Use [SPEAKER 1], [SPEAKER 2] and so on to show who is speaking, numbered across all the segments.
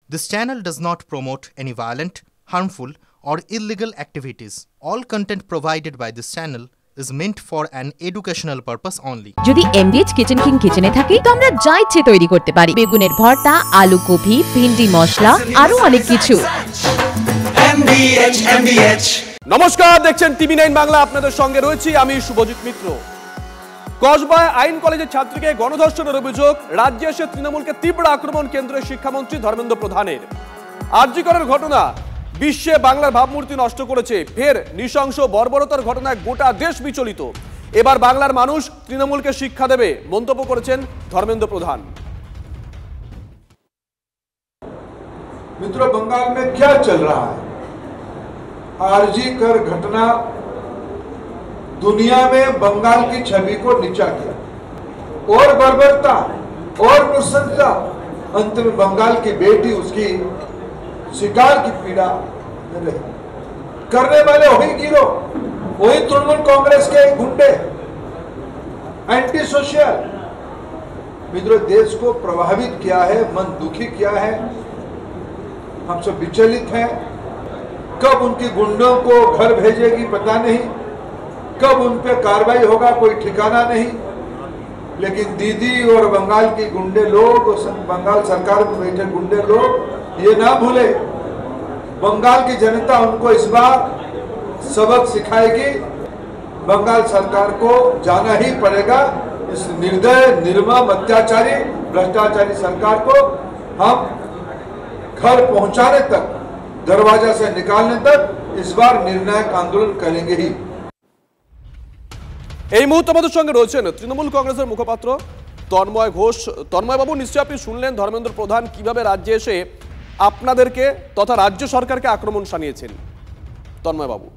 [SPEAKER 1] This channel does not promote any violent, harmful, or illegal activities. All content provided by this channel is meant for an educational purpose only.
[SPEAKER 2] যদি এমবিএচ kitchen king কিচেনে থাকে তো আমরা যা ইচ্ছে তৈরি করতে পারি। বেগুনের ভর্তা, আলু কপি, ভিন্ডি মশলা, আরো অনেক কিছু।
[SPEAKER 3] নমস্কার, দেখছেন টিভি9 বাংলা। আপনাদের সঙ্গে রয়েছি আমি শুভজিৎ মিত্র। কসবায় আইন কলেজের ছাত্রীকে গণধর্ষণের অভিযোগ, রাজ্যে এসে তৃণমূলকে তীব্র আক্রমণ কেন্দ্রীয় শিক্ষামন্ত্রী ধর্মেন্দ্র প্রধানের। আরজি করের ঘটনা বিশ্বে বাংলার ভাবমূর্তি নষ্ট করেছে। ফের নৃশংস বর্বরতার ঘটনায় গোটা দেশ বিচলিত। এবার বাংলার মানুষ তৃণমূলকে শিক্ষা দেবে মন্তব্য করেছেন ধর্মেন্দ্র প্রধান।
[SPEAKER 4] मित्रों, बंगाल में क्या चल रहा है? आरजी कर घटना दुनिया में बंगाल की छवि को नीचा किया और बर्बरता और नृशंसता। अंत में बंगाल की बेटी उसकी शिकार की पीड़ा रही। करने वाले वही गिरोह, वही तृणमूल कांग्रेस के गुंडे, एंटी सोशल। मित्रों, देश को प्रभावित किया है, मन दुखी किया है। हम सब विचलित हैं। कब उनकी गुंडों को घर भेजेगी पता नहीं, कब उन पे कार्रवाई होगा कोई ठिकाना नहीं। लेकिन दीदी और बंगाल की गुंडे लोग, बंगाल सरकार में बैठे गुंडे लोग ये ना भूले, बंगाल की जनता उनको इस बार सबक सिखाएगी। बंगाल सरकार को जाना ही पड़ेगा। इस निर्दय, निर्मम, अत्याचारी, भ्रष्टाचारी सरकार को हम घर पहुंचाने तक, दरवाजा से निकालने तक इस बार निर्णायक आंदोलन करेंगे ही।
[SPEAKER 3] এই মুহূর্তে আমাদের সঙ্গে রয়েছেন তৃণমূল কংগ্রেসের মুখপাত্র তন্ময় ঘোষ। তন্ময় বাবু, নিশ্চয়ই আপনি শুনলেন ধর্মেন্দ্র প্রধান কিভাবে রাজ্যে এসে আপনাদেরকে তথা রাজ্য সরকারকে আক্রমণ শানিয়েছেন। তন্ময় বাবু,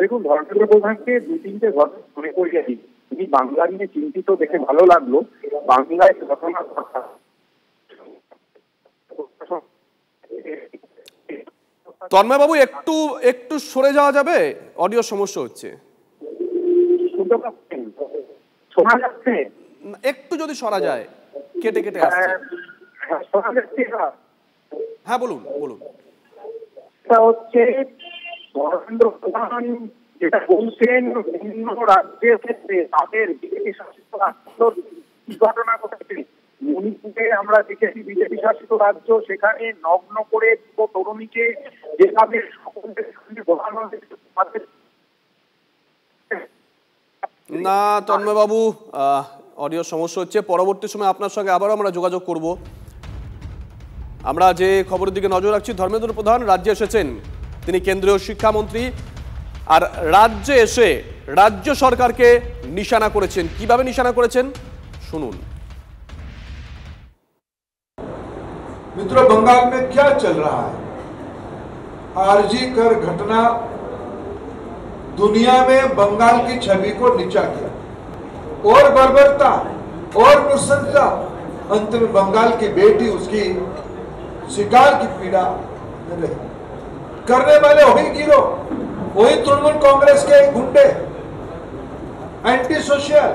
[SPEAKER 5] দেখুন, ধর্মেন্দ্র প্রধানকে দুই তিনটে ঘটনা মনে করিয়ে দিই। তিনি বাংলা নিয়ে চিন্তিত দেখে ভালো লাগলো। বাংলায় ঘটনা
[SPEAKER 3] তন্ময় বাবু একটু একটু সরে যাওয়া যাবে, অডিও সমস্যা হচ্ছে।
[SPEAKER 5] শোনা যাচ্ছে?
[SPEAKER 3] একটু যদি সরা যায়, কেটে কেটে আসছে।
[SPEAKER 5] শোনা যাচ্ছে?
[SPEAKER 3] হ্যাঁ, বলুন বলুন।
[SPEAKER 5] এটা হচ্ছে ধর্মেন্দ্র প্রধান যেটা বলছেন, বিভিন্ন রাজ্যের ক্ষেত্রে তাদের বিজেপি শাসিত রাজ্যের কি ঘটনা ঘটেছে। মণিপুরে আমরা দেখেছি বিজেপি শাসিত রাজ্য, সেখানে নগ্ন করে তরুণীকে যেভাবে সকলের সঙ্গে বসানো হয়েছে।
[SPEAKER 3] না তন্ময় বাবু, অডিও সমস্যা হচ্ছে। পরবর্তী সময় আপনার সঙ্গে আবারও আমরা যোগাযোগ করব। আমরা যে খবরের দিকে নজর রাখছি, ধর্মেন্দ্র প্রধান রাজ্যে এসেছেন, তিনি কেন্দ্রীয় শিক্ষামন্ত্রী, আর রাজ্যে এসে রাজ্য সরকারকে নিশানা করেছেন। কিভাবে নিশানা করেছেন শুনুন।
[SPEAKER 4] मित्रों, बंगाल में क्या चल रहा है? आरजी कर घटना दुनिया में बंगाल की छवि को नीचा किया और बर्बरता और नृशंसता। अंत में बंगाल की बेटी उसकी शिकार की पीड़ा रही। करने वाले वही गिरोह, वही तृणमूल कांग्रेस के गुंडे, एंटी सोशल।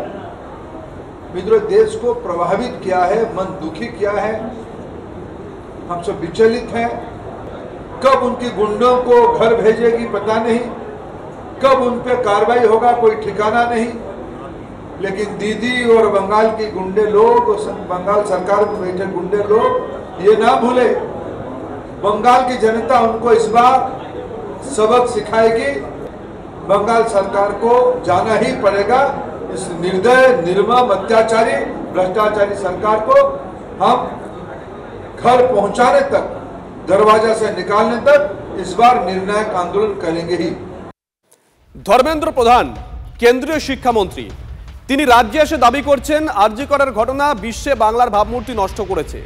[SPEAKER 4] मित्रों, देश को प्रभावित किया है, मन दुखी किया है। हम सब विचलित हैं। कब उनकी गुंडों को घर भेजेगी पता नहीं, कब उन पे कार्रवाई होगा कोई ठिकाना नहीं। लेकिन दीदी और बंगाल की गुंडे लोग, बंगाल सरकार में बैठे गुंडे लोग ये ना भूले, बंगाल की जनता उनको इस बार सबक सिखाएगी। बंगाल सरकार को जाना ही पड़ेगा। इस निर्दय, निर्मम, अत्याचारी, भ्रष्टाचारी सरकार को हम घर पहुंचाने तक, दरवाजा से निकालने तक इस बार निर्णायक आंदोलन करेंगे ही।
[SPEAKER 3] ধর্মেন্দ্র প্রধান কেন্দ্রীয় শিক্ষামন্ত্রী, তিনি রাজ্যে এসে দাবি করছেন আরজি করের ঘটনা বিশ্বে বাংলার ভাবমূর্তি নষ্ট করেছে।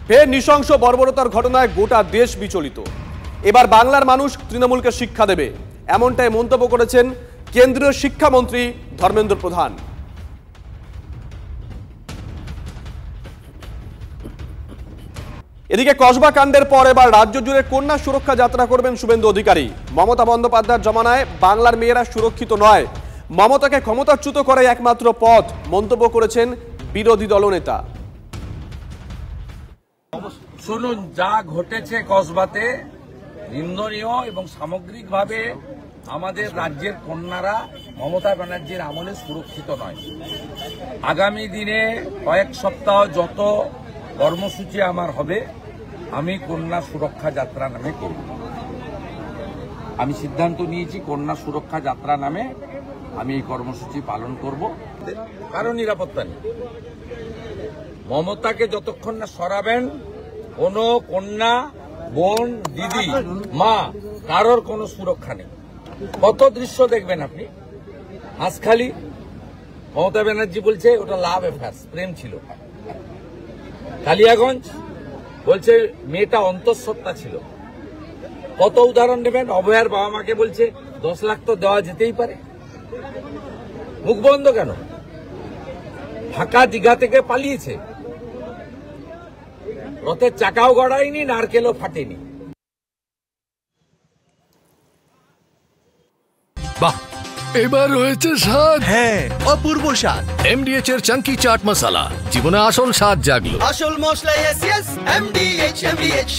[SPEAKER 3] ফের নৃশংস বর্বরতার ঘটনায় গোটা দেশ বিচলিত। এবার বাংলার মানুষ তৃণমূলকে শিক্ষা দেবে, এমনটাই মন্তব্য করেছেন কেন্দ্রীয় শিক্ষামন্ত্রী ধর্মেন্দ্র প্রধান। এদিকে কসবা কাণ্ডের পর এবার রাজ্য জুড়ে কন্যা সুরক্ষা যাত্রা করবেন শুভেন্দু অধিকারী। মমতা বন্দ্যোপাধ্যায়ের জমানায় বাংলার মেয়েরা সুরক্ষিত নয়, মমতাকে ক্ষমতাচ্যুত করাই একমাত্র পথ মন্তব্য করেছেন বিরোধী দলনেতা।
[SPEAKER 6] শুনুন, যা ঘটেছে কসবাতে নিন্দনীয় এবং সামগ্রিকভাবে আমাদের রাজ্যের কন্যারা মমতা ব্যানার্জির আমলে সুরক্ষিত নয়। আগামী দিনে কয়েক সপ্তাহ যত কর্মসূচি আমার হবে, আমি কন্যা সুরক্ষা যাত্রা নামে করব। আমি সিদ্ধান্ত নিয়েছি কন্যা সুরক্ষা যাত্রা নামে আমি এই কর্মসূচি পালন করব। কারণ নিরাপত্তা নেই। মমতাকে যতক্ষণ না সরাবেন, কোনো কন্যা, বোন, দিদি, মা, কারোর কোনো সুরক্ষা নেই। কত দৃশ্য দেখবেন আপনি। হাঁসখালি, মমতা ব্যানার্জি বলছে ওটা লাভ অ্যাফেয়ার্স, প্রেম ছিল। কালিয়াগঞ্জ বলছে মেয়েটা অন্তঃসত্ত্বা ছিল। কত উদাহরণ নেবেন। অভয়ার বাবা মাকে বলছে 10 লাখ তো দেওয়া যেতেই পারে। মুখ বন্ধ কেন? ঢাকা দীঘা থেকে পালিয়েছে, রথের চাকাও গড়ায়নি, নারকেলও ফাটেনি।
[SPEAKER 7] বাহ, এবার হয়েছে স্বাদ।
[SPEAKER 8] হ্যাঁ, অপূর্ব স্বাদ।
[SPEAKER 7] এমডিএচ এর চাঙ্কি চাট মশলা, জীবনে আসল স্বাদ জাগলো।
[SPEAKER 8] আসল মশলা, এমডিএচ।